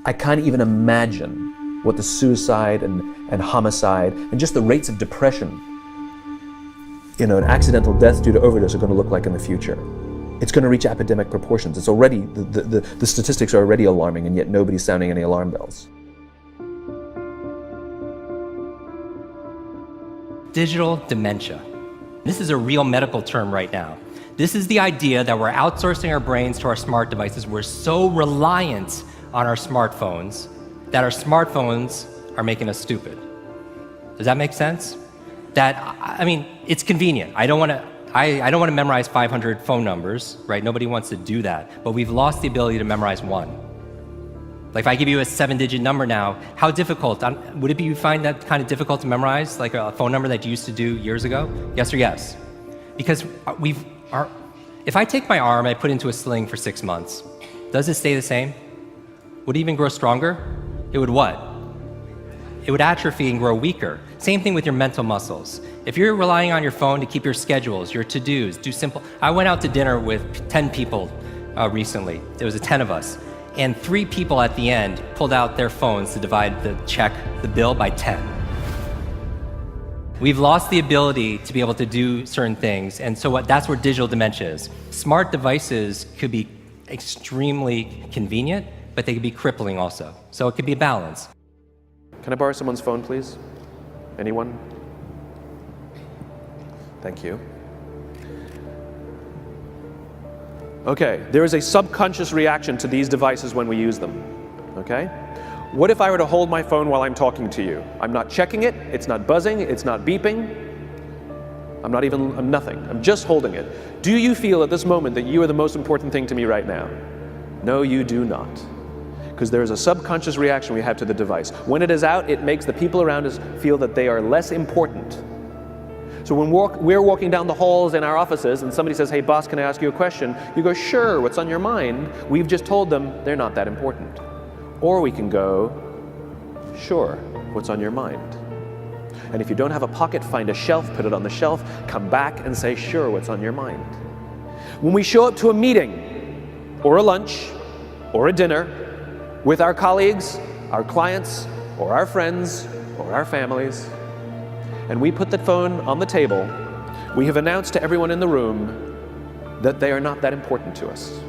I can't even imagine what the suicide and homicide and just the rates of depression, and accidental deaths due to overdose are going to look like in the future. It's going to reach epidemic proportions. It's already, the statistics are already alarming, and yet nobody's sounding any alarm bells. Digital dementia. This is a real medical term right now. This is the idea that we're outsourcing our brains to our smart devices. We're so reliant on our smartphones that our smartphones are making us stupid. Does that make sense? It's convenient. I don't want to memorize 500 phone numbers, right? Nobody wants to do that. But we've lost the ability to memorize one. Like if I give you a 7-digit number now, how difficult? Would it be you find that kind of difficult to memorize, like a phone number that you used to do years ago? Yes or yes? Because if I take my arm and I put it into a sling for 6 months, does it stay the same? Would it even grow stronger? It would what? It would atrophy and grow weaker. Same thing with your mental muscles. If you're relying on your phone to keep your schedules, your to-dos, I went out to dinner with 10 people recently. There was 10 of us. And 3 people at the end pulled out their phones to divide the bill by 10. We've lost the ability to be able to do certain things, and so that's where digital dementia is. Smart devices could be extremely convenient, but they could be crippling also. So it could be a balance. Can I borrow someone's phone, please? Anyone? Thank you. Okay, there is a subconscious reaction to these devices when we use them, okay? What if I were to hold my phone while I'm talking to you? I'm not checking it, it's not buzzing, it's not beeping. I'm nothing, I'm just holding it. Do you feel at this moment that you are the most important thing to me right now? No, you do not. Because there is a subconscious reaction we have to the device. When it is out, it makes the people around us feel that they are less important. So when we're walking down the halls in our offices and somebody says, hey boss, can I ask you a question? You go, sure, what's on your mind? We've just told them they're not that important. Or we can go, sure, what's on your mind? And if you don't have a pocket, find a shelf, put it on the shelf, come back and say, sure, what's on your mind? When we show up to a meeting, or a lunch, or a dinner, with our colleagues, our clients, or our friends, or our families, and we put the phone on the table, we have announced to everyone in the room that they are not that important to us.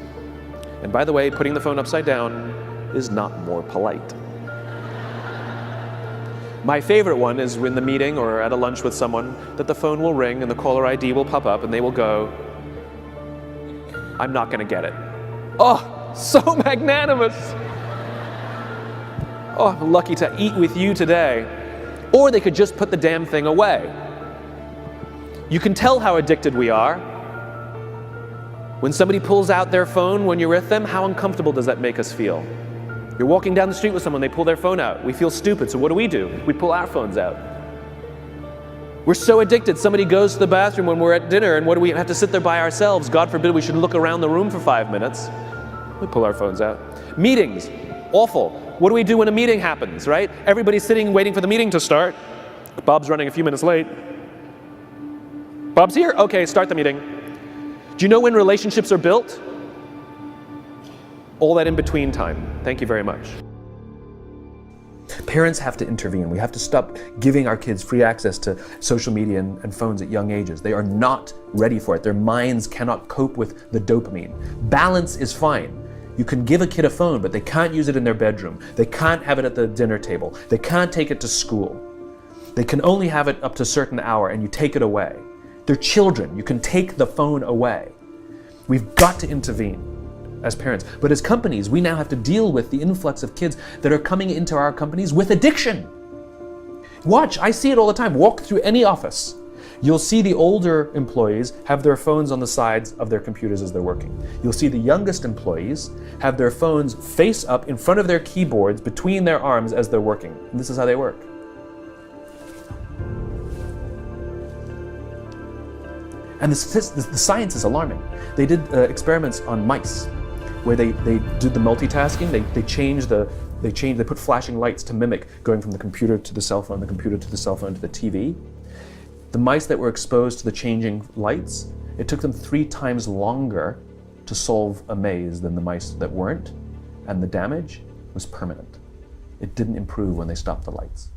And by the way, putting the phone upside down is not more polite. My favorite one is in the meeting or at a lunch with someone that the phone will ring and the caller ID will pop up and they will go, I'm not going to get it. Oh, so magnanimous. Oh, I'm lucky to eat with you today. Or they could just put the damn thing away. You can tell how addicted we are. When somebody pulls out their phone when you're with them, how uncomfortable does that make us feel? You're walking down the street with someone, they pull their phone out. We feel stupid, so what do? We pull our phones out. We're so addicted. Somebody goes to the bathroom when we're at dinner, and what do we have to sit there by ourselves? God forbid we should look around the room for 5 minutes. We pull our phones out. Meetings, awful. What do we do when a meeting happens, right? Everybody's sitting waiting for the meeting to start. Bob's running a few minutes late. Bob's here? Okay, start the meeting. Do you know when relationships are built? All that in between time. Thank you very much. Parents have to intervene. We have to stop giving our kids free access to social media and phones at young ages. They are not ready for it. Their minds cannot cope with the dopamine. Balance is fine. You can give a kid a phone, but they can't use it in their bedroom. They can't have it at the dinner table. They can't take it to school. They can only have it up to a certain hour, and you take it away. They're children. You can take the phone away. We've got to intervene as parents. But as companies, we now have to deal with the influx of kids that are coming into our companies with addiction. Watch, I see it all the time. Walk through any office. You'll see the older employees have their phones on the sides of their computers as they're working. You'll see the youngest employees have their phones face up in front of their keyboards between their arms as they're working. And this is how they work. And the science is alarming. They did experiments on mice where they did the multitasking. They put flashing lights to mimic going from the computer to the cell phone, the computer to the cell phone to the TV. The mice that were exposed to the changing lights, it took them 3 times longer to solve a maze than the mice that weren't. And the damage, was permanent. It didn't improve when they stopped the lights.